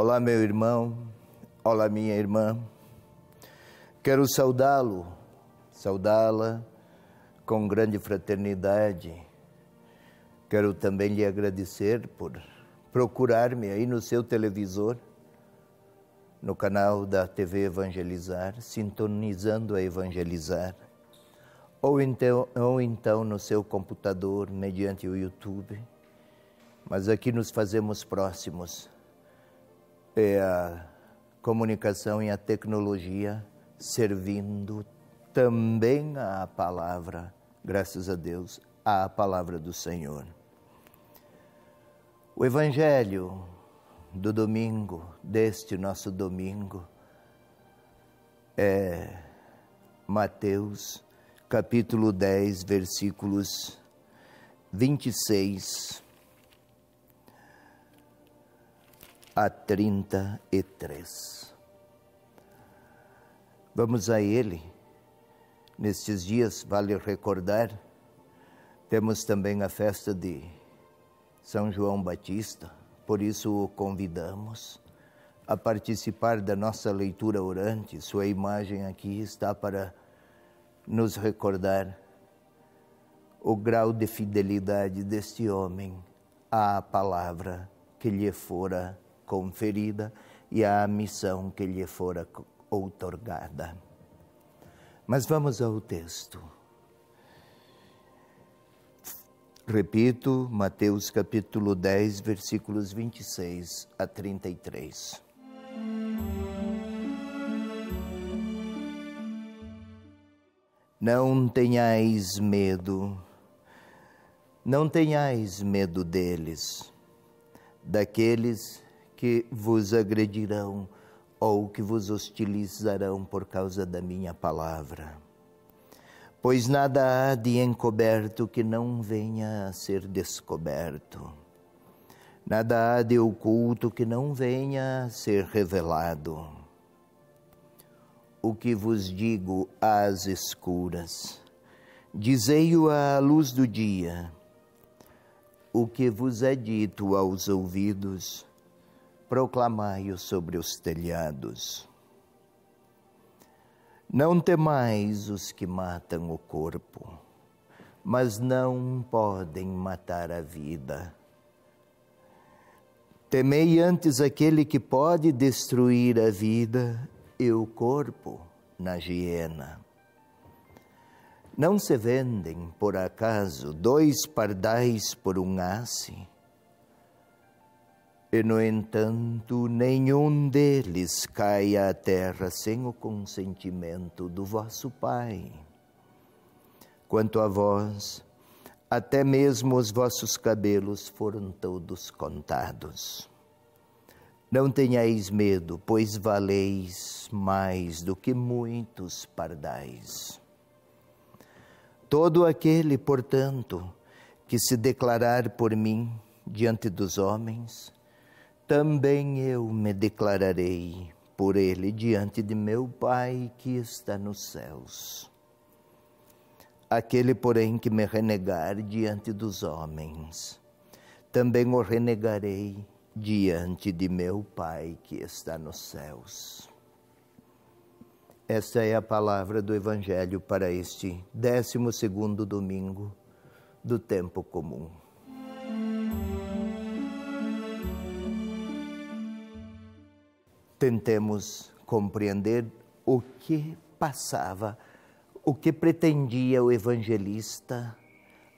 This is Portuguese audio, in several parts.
Olá, meu irmão, olá, minha irmã. Quero saudá-lo, saudá-la com grande fraternidade. Quero também lhe agradecer por procurar-me aí no seu televisor, no canal da TV Evangelizar, sintonizando a Evangelizar, ou então no seu computador, mediante o YouTube. Mas aqui nos fazemos próximos. É a comunicação e a tecnologia servindo também à palavra, graças a Deus, à palavra do Senhor. O Evangelho do domingo, deste nosso domingo, é Mateus, capítulo 10, versículos 26 a 33. Vamos a ele. Nestes dias, vale recordar, temos também a festa de São João Batista, por isso o convidamos a participar da nossa leitura orante. Sua imagem aqui está para nos recordar o grau de fidelidade deste homem à palavra que lhe fora conferida e à missão que lhe fora outorgada. Mas vamos ao texto. Repito, Mateus capítulo 10, versículos 26 a 33. Não tenhais medo deles, daqueles que vos agredirão ou que vos hostilizarão por causa da minha palavra. Pois nada há de encoberto que não venha a ser descoberto. Nada há de oculto que não venha a ser revelado. O que vos digo às escuras, dizei-o à luz do dia. O que vos é dito aos ouvidos, proclamai-o sobre os telhados. Não temais os que matam o corpo, mas não podem matar a vida. Temei antes aquele que pode destruir a vida e o corpo na hiena. Não se vendem, por acaso, 2 pardais por um asse? E, no entanto, nenhum deles cai à terra sem o consentimento do vosso Pai. Quanto a vós, até mesmo os vossos cabelos foram todos contados. Não tenhais medo, pois valeis mais do que muitos pardais. Todo aquele, portanto, que se declarar por mim diante dos homens, também eu me declararei por ele diante de meu Pai que está nos céus. Aquele, porém, que me renegar diante dos homens, também o renegarei diante de meu Pai que está nos céus. Esta é a palavra do Evangelho para este 12º domingo do tempo comum. Tentemos compreender o que passava, o que pretendia o evangelista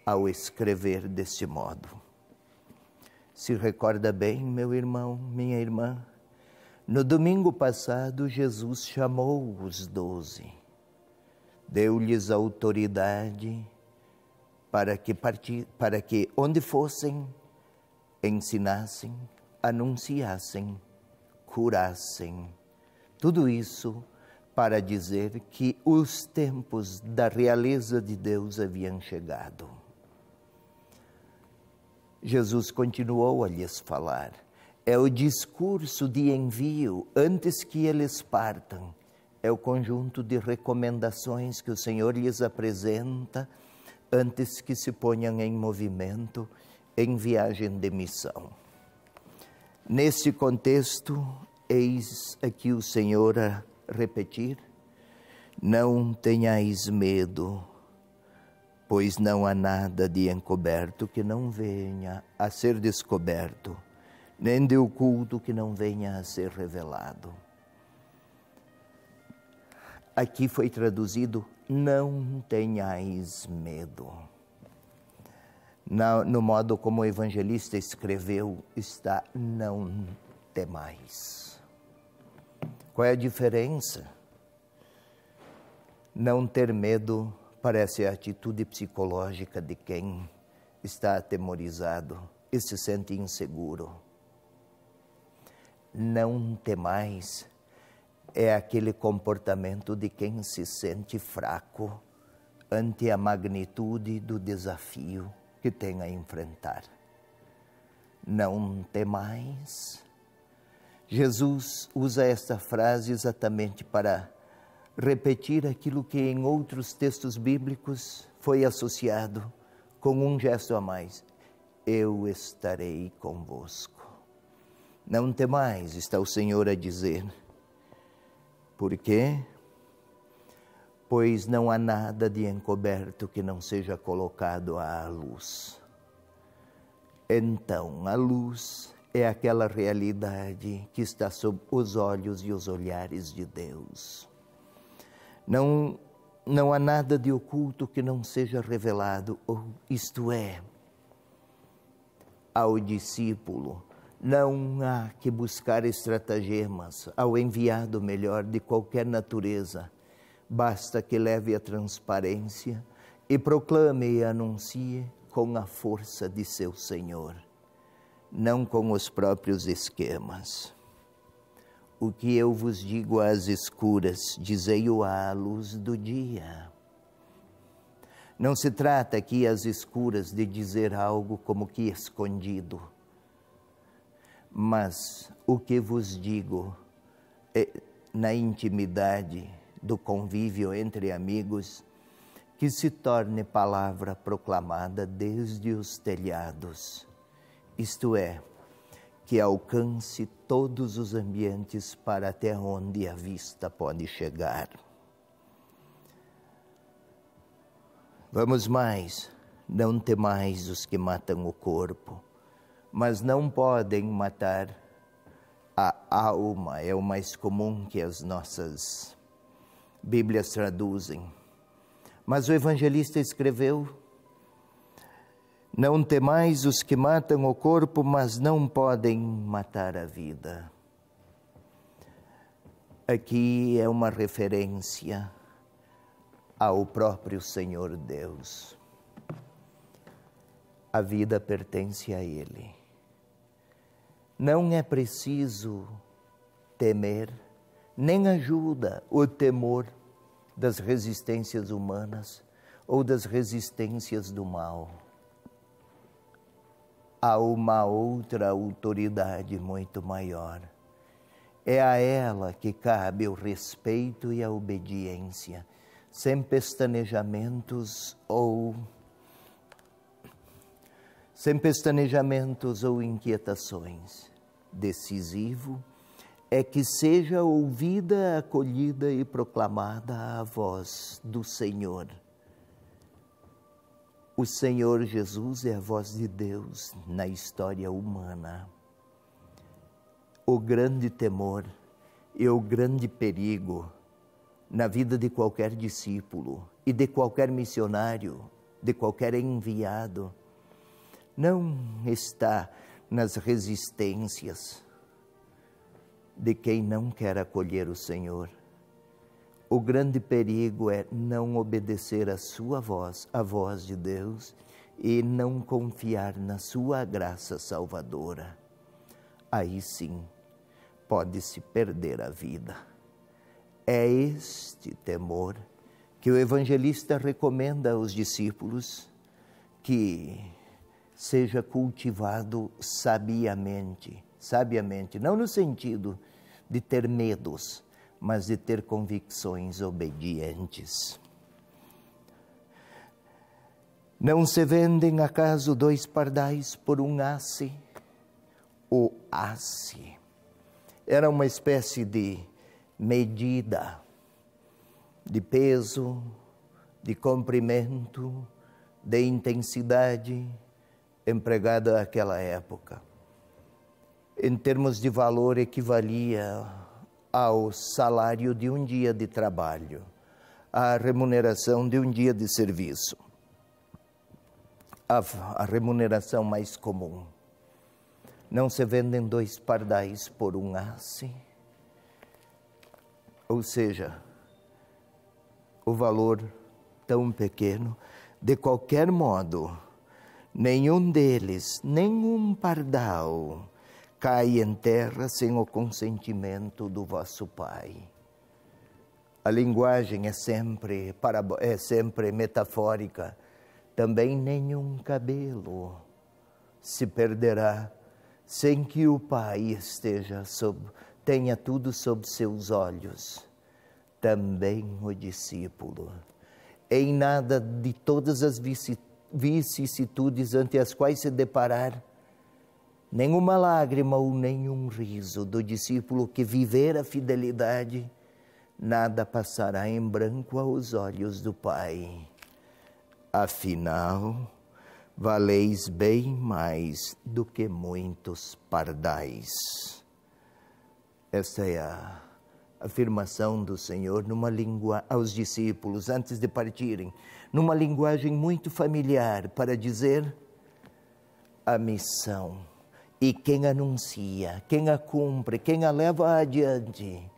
ao escrever deste modo. Se recorda bem, meu irmão, minha irmã, no domingo passado Jesus chamou os 12, deu-lhes autoridade para que onde fossem, ensinassem, anunciassem, curassem. Tudo isso para dizer que os tempos da realeza de Deus haviam chegado. Jesus continuou a lhes falar. É o discurso de envio antes que eles partam. É o conjunto de recomendações que o Senhor lhes apresenta antes que se ponham em movimento em viagem de missão. Nesse contexto, eis aqui o Senhor a repetir: não tenhais medo, pois não há nada de encoberto que não venha a ser descoberto, nem de oculto que não venha a ser revelado. Aqui foi traduzido: não tenhais medo. No modo como o evangelista escreveu, está: não temais. Qual é a diferença? Não ter medo parece a atitude psicológica de quem está atemorizado e se sente inseguro. Não temais é aquele comportamento de quem se sente fraco ante a magnitude do desafio que tem a enfrentar. Não temais. Jesus usa esta frase exatamente para repetir aquilo que em outros textos bíblicos foi associado com um gesto a mais: eu estarei convosco. Não temais, está o Senhor a dizer. Por quê? Pois não há nada de encoberto que não seja colocado à luz. Então, a luz é aquela realidade que está sob os olhos e os olhares de Deus. Não há nada de oculto que não seja revelado, isto é, ao discípulo não há que buscar estratagemas, ao enviado melhor de qualquer natureza. Basta que leve a transparência e proclame e anuncie com a força de seu Senhor, não com os próprios esquemas. O que eu vos digo às escuras, dizei-o à luz do dia. Não se trata aqui às escuras de dizer algo como que escondido, mas o que vos digo é na intimidade do convívio entre amigos, que se torne palavra proclamada desde os telhados, isto é, que alcance todos os ambientes para até onde a vista pode chegar. Vamos mais, não temais os que matam o corpo, mas não podem matar a alma, é o mais comum que as nossas Bíblias traduzem. Mas o evangelista escreveu: não temais os que matam o corpo, mas não podem matar a vida. Aqui é uma referência ao próprio Senhor Deus. A vida pertence a Ele. Não é preciso temer, nem ajuda o temor das resistências humanas ou das resistências do mal. Há uma outra autoridade muito maior. É a ela que cabe o respeito e a obediência, sem pestanejamentos ou inquietações. Decisivo é que seja ouvida, acolhida e proclamada a voz do Senhor. O Senhor Jesus é a voz de Deus na história humana. O grande temor e o grande perigo na vida de qualquer discípulo e de qualquer missionário, de qualquer enviado, não está nas resistências de quem não quer acolher o Senhor. O grande perigo é não obedecer a sua voz, a voz de Deus, e não confiar na sua graça salvadora. Aí sim, pode-se perder a vida. É este temor que o evangelista recomenda aos discípulos que seja cultivado sabiamente, não no sentido de ter medos, mas de ter convicções obedientes. Não se vendem acaso 2 pardais por um asse? o haste. Era uma espécie de medida de peso, de comprimento, de intensidade empregada naquela época. Em termos de valor, equivalia ao salário de um dia de trabalho, à remuneração de um dia de serviço, a remuneração mais comum. Não se vendem 2 pardais por um haste. Ou seja, o valor tão pequeno. De qualquer modo, nenhum deles, nenhum pardal, cai em terra sem o consentimento do vosso Pai. A linguagem é sempre metafórica. Também nenhum cabelo se perderá sem que o Pai tenha tudo sob seus olhos. Também o discípulo. Em nada de todas as vicissitudes ante as quais se deparar, nenhuma lágrima ou nenhum riso do discípulo que viver a fidelidade, nada passará em branco aos olhos do Pai. Afinal, valeis bem mais do que muitos pardais. Esta é a afirmação do Senhor aos discípulos antes de partirem, numa linguagem muito familiar, para dizer a missão. E quem anuncia, quem a cumpre, quem a leva adiante,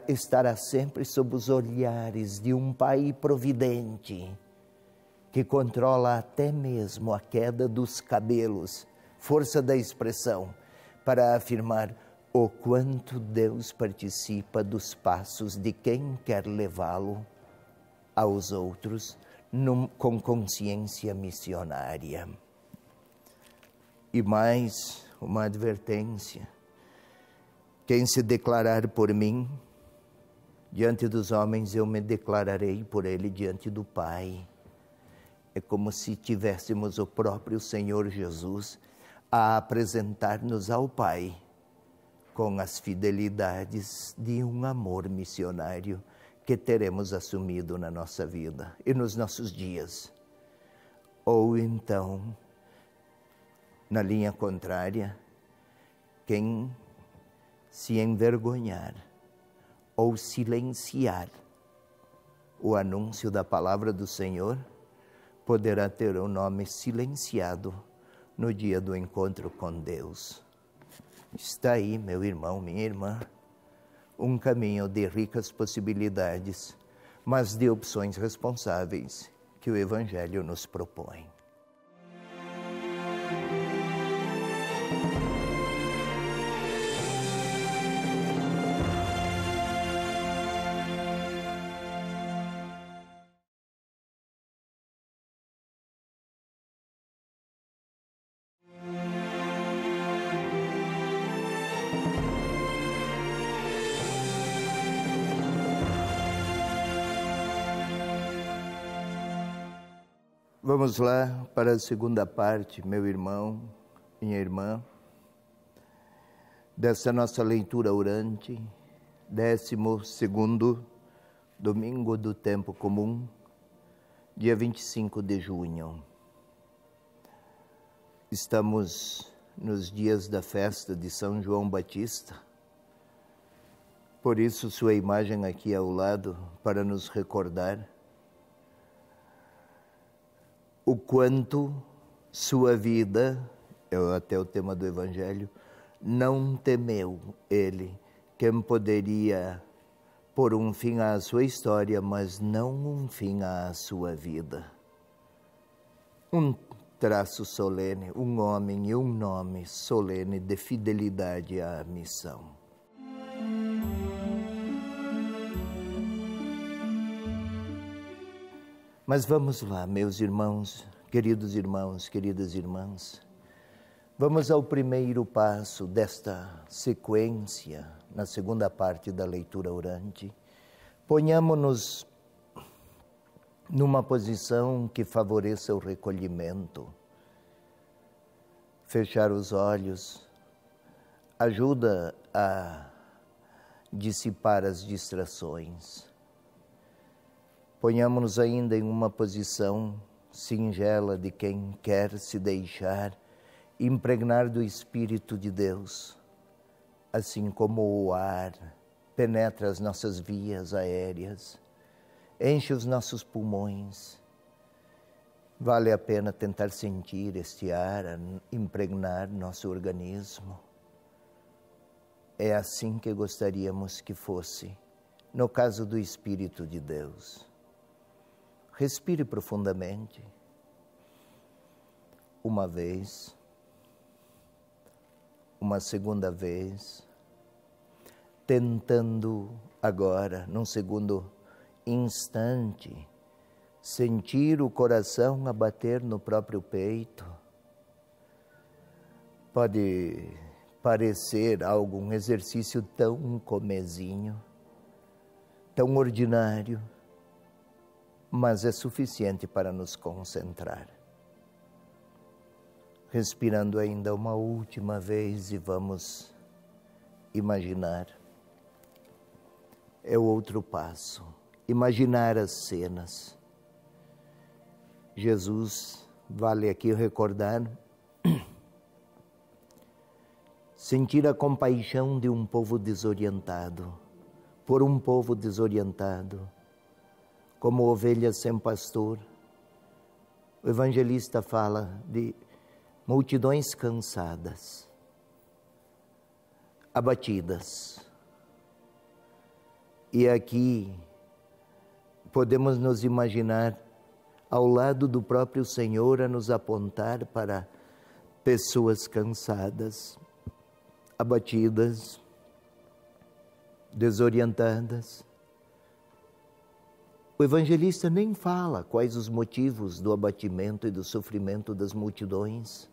estará sempre sob os olhares de um Pai providente, que controla até mesmo a queda dos cabelos, força da expressão, para afirmar o quanto Deus participa dos passos de quem quer levá-lo aos outros com consciência missionária. E mais uma advertência: quem se declarar por mim, diante dos homens eu me declararei por ele diante do Pai. É como se tivéssemos o próprio Senhor Jesus a apresentar-nos ao Pai com as fidelidades de um amor missionário que teremos assumido na nossa vida e nos nossos dias. Ou então, na linha contrária, quem se envergonhar ou silenciar o anúncio da palavra do Senhor, poderá ter o nome silenciado no dia do encontro com Deus. Está aí, meu irmão, minha irmã, um caminho de ricas possibilidades, mas de opções responsáveis que o Evangelho nos propõe. Vamos lá para a segunda parte, meu irmão, minha irmã, dessa nossa leitura orante, 12º domingo do tempo comum, dia 25 de junho. Estamos nos dias da festa de São João Batista, por isso sua imagem aqui ao lado, para nos recordar o quanto sua vida, até o tema do Evangelho, não temeu ele, quem poderia pôr um fim à sua história, mas não um fim à sua vida. Um traço solene, um homem e um nome solene de fidelidade à missão. Mas vamos lá, meus irmãos, queridas irmãs. Vamos ao primeiro passo desta sequência, na segunda parte da leitura orante. Ponhamo-nos numa posição que favoreça o recolhimento. Fechar os olhos, ajuda a dissipar as distrações. Ponhamos-nos ainda em uma posição singela de quem quer se deixar impregnar do Espírito de Deus, assim como o ar penetra as nossas vias aéreas, enche os nossos pulmões. Vale a pena tentar sentir este ar impregnar nosso organismo. É assim que gostaríamos que fosse, no caso do Espírito de Deus. Respire profundamente. Uma vez, uma segunda vez, tentando agora, num segundo instante, sentir o coração a bater no próprio peito. Pode parecer algum exercício tão comezinho, tão ordinário, mas é suficiente para nos concentrar. Respirando ainda uma última vez e vamos imaginar. É o outro passo. Imaginar as cenas. Jesus, vale aqui recordar, sentir a compaixão de um povo desorientado, por um povo desorientado, como ovelhas sem pastor. O evangelista fala de multidões cansadas, abatidas. E aqui podemos nos imaginar ao lado do próprio Senhor a nos apontar para pessoas cansadas, abatidas, desorientadas. O evangelista nem fala quais os motivos do abatimento e do sofrimento das multidões.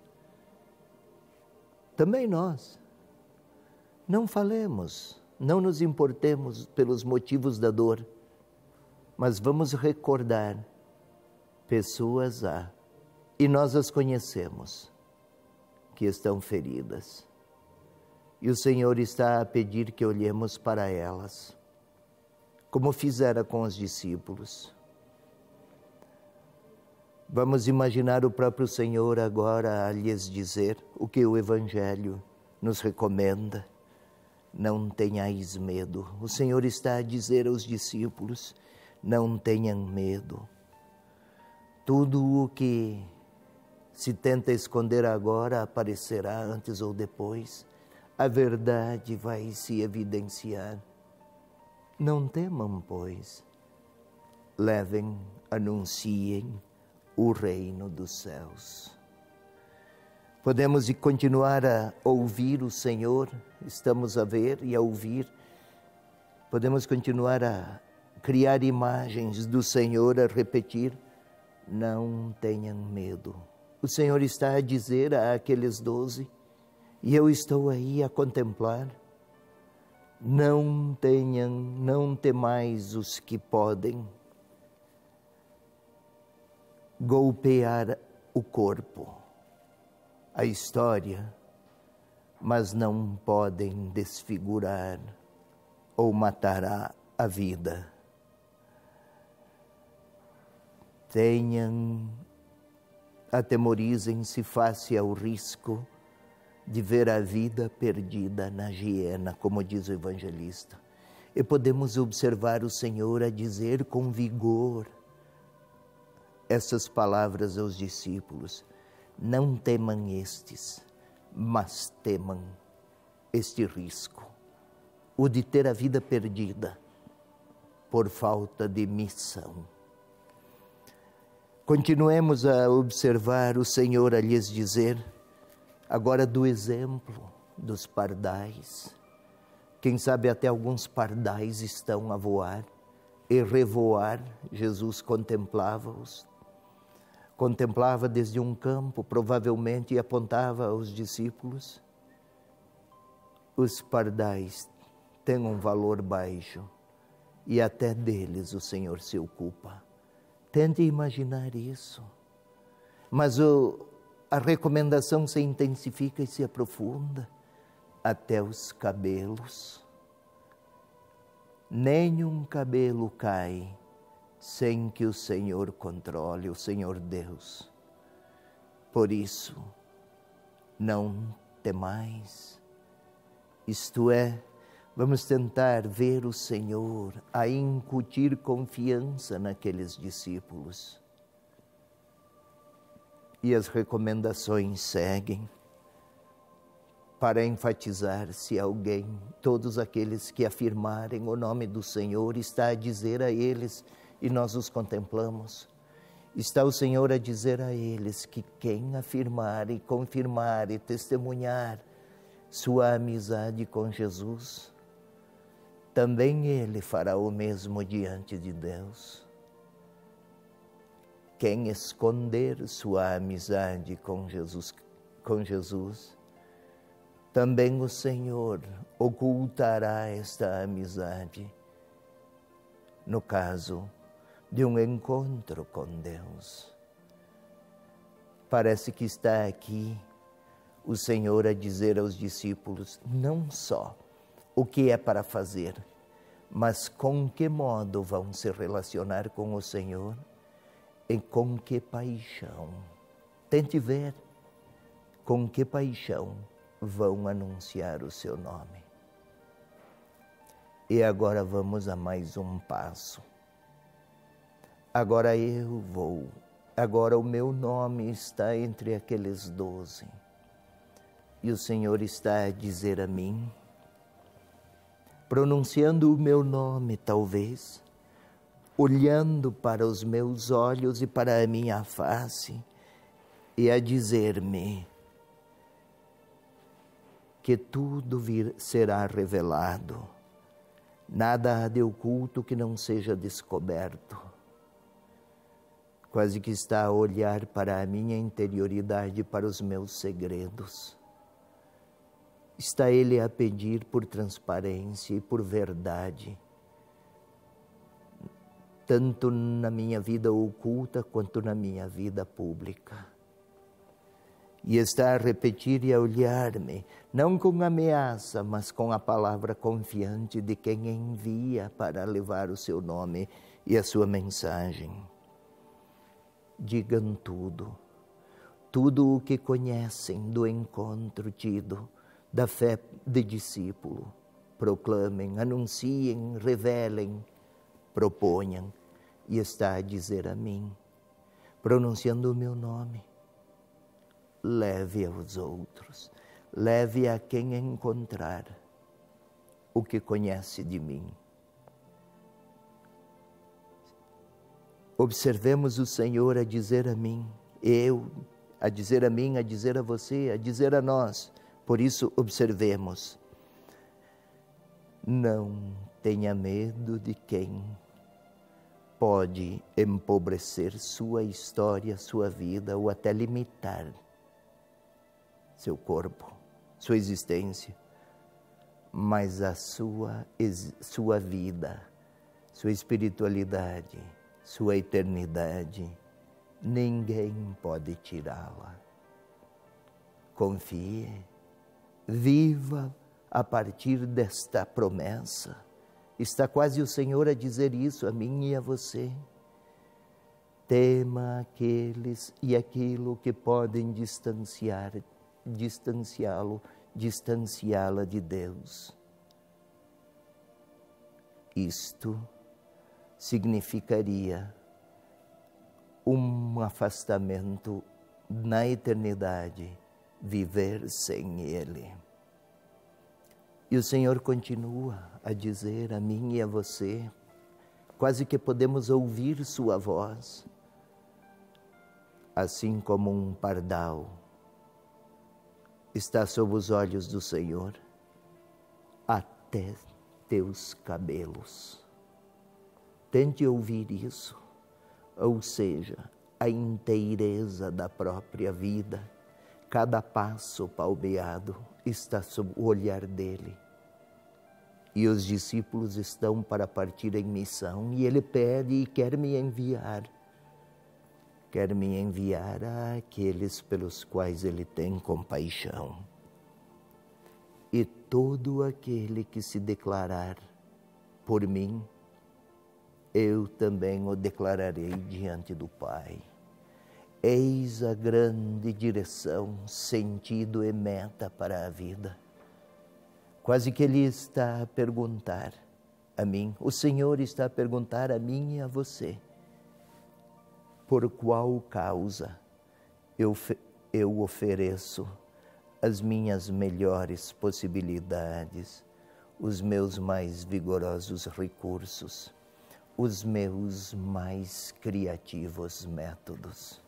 Também nós não falemos, não nos importemos pelos motivos da dor, mas vamos recordar pessoas e nós as conhecemos, que estão feridas. E o Senhor está a pedir que olhemos para elas, como fizera com os discípulos. Vamos imaginar o próprio Senhor agora a lhes dizer o que o Evangelho nos recomenda. Não tenhais medo. O Senhor está a dizer aos discípulos, não tenham medo. Tudo o que se tenta esconder agora aparecerá antes ou depois. A verdade vai se evidenciar. Não temam, pois. Levem, anunciem o reino dos céus. Podemos continuar a ouvir o Senhor, estamos a ver e a ouvir. Podemos continuar a criar imagens do Senhor, a repetir, não tenham medo. O Senhor está a dizer àqueles 12, e eu estou aí a contemplar, não temais os que podem golpear o corpo, a história, mas não podem desfigurar ou matar a vida. Atemorizem-se face ao risco de ver a vida perdida na hiena, como diz o evangelista. E podemos observar o Senhor a dizer com vigor essas palavras aos discípulos. Não temam estes, mas temam este risco, o de ter a vida perdida por falta de missão. Continuemos a observar o Senhor a lhes dizer, agora do exemplo dos pardais. Quem sabe até alguns pardais estão a voar e revoar. Jesus contemplava-os. Contemplava desde um campo, provavelmente, e apontava aos discípulos. Os pardais têm um valor baixo e até deles o Senhor se ocupa. Tente imaginar isso. Mas a recomendação se intensifica e se aprofunda. até os cabelos. Nenhum cabelo cai sem que o Senhor controle, o Senhor Deus. Por isso, não temais. Isto é, vamos tentar ver o Senhor a incutir confiança naqueles discípulos. E as recomendações seguem para enfatizar se alguém, todos aqueles que afirmarem o nome do Senhor, está a dizer a eles, e nós os contemplamos, está o Senhor a dizer a eles que quem afirmar e confirmar e testemunhar sua amizade com Jesus, também ele fará o mesmo diante de Deus. Quem esconder sua amizade com Jesus, também o Senhor ocultará esta amizade, no caso de um encontro com Deus. Parece que está aqui o Senhor a dizer aos discípulos não só o que é para fazer, mas com que modo vão se relacionar com o Senhor e com que paixão. Tente ver com que paixão vão anunciar o seu nome. E agora vamos a mais um passo. Agora eu vou, agora o meu nome está entre aqueles 12. E o Senhor está a dizer a mim, pronunciando o meu nome talvez, olhando para os meus olhos e para a minha face, e a dizer-me que tudo será revelado, nada há de oculto que não seja descoberto. Quase que está a olhar para a minha interioridade, para os meus segredos. Está Ele a pedir por transparência e por verdade, tanto na minha vida oculta quanto na minha vida pública. E está a repetir e a olhar-me, não com ameaça, mas com a palavra confiante de quem envia para levar o seu nome e a sua mensagem. Digam tudo o que conhecem do encontro tido, da fé de discípulo. Proclamem, anunciem, revelem, proponham. E está a dizer a mim, pronunciando o meu nome, leve aos outros, leve a quem encontrar o que conhece de mim. Observemos o Senhor a dizer a mim, a dizer a mim, a dizer a você, a dizer a nós. Por isso, observemos. Não tenha medo de quem pode empobrecer sua história, sua vida, ou até limitar seu corpo, sua existência, mas a sua vida, sua espiritualidade, sua eternidade, ninguém pode tirá-la. Confie, viva a partir desta promessa. Está quase o Senhor a dizer isso a mim e a você. Tema aqueles e aquilo que podem distanciá-la de Deus. Isto significaria um afastamento na eternidade, viver sem Ele. E o Senhor continua a dizer a mim e a você, quase que podemos ouvir sua voz, assim como um pardal está sob os olhos do Senhor, até teus cabelos. Tente ouvir isso, ou seja, a inteireza da própria vida, cada passo palmeado está sob o olhar dele. E os discípulos estão para partir em missão, e ele pede e quer me enviar. Quer me enviar àqueles pelos quais ele tem compaixão. E todo aquele que se declarar por mim, eu também o declararei diante do Pai. Eis a grande direção, sentido e meta para a vida. Quase que Ele está a perguntar a mim, o Senhor está a perguntar a mim e a você, por qual causa eu ofereço as minhas melhores possibilidades, os meus mais vigorosos recursos, os meus mais criativos métodos.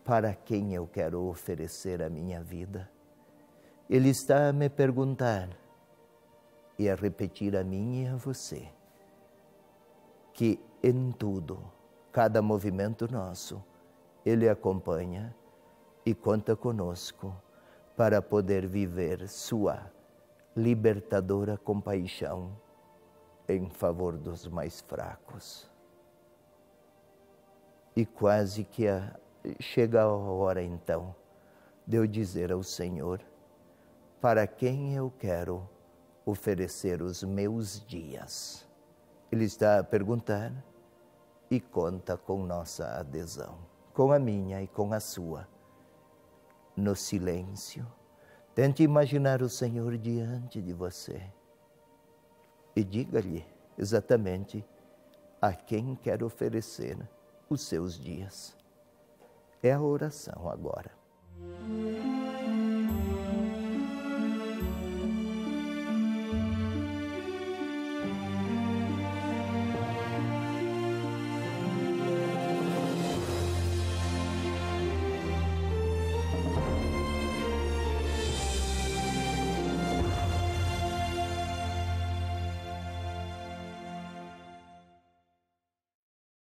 Para quem eu quero oferecer a minha vida? Ele está a me perguntar e a repetir a mim e a você que em tudo, cada movimento nosso, Ele acompanha e conta conosco para poder viver sua libertadora compaixão em favor dos mais fracos. E quase que chega a hora então de eu dizer ao Senhor para quem eu quero oferecer os meus dias. Ele está a perguntar e conta com nossa adesão, com a minha e com a sua. No silêncio, tente imaginar o Senhor diante de você e diga-lhe exatamente a quem quer oferecer os seus dias. É a oração agora.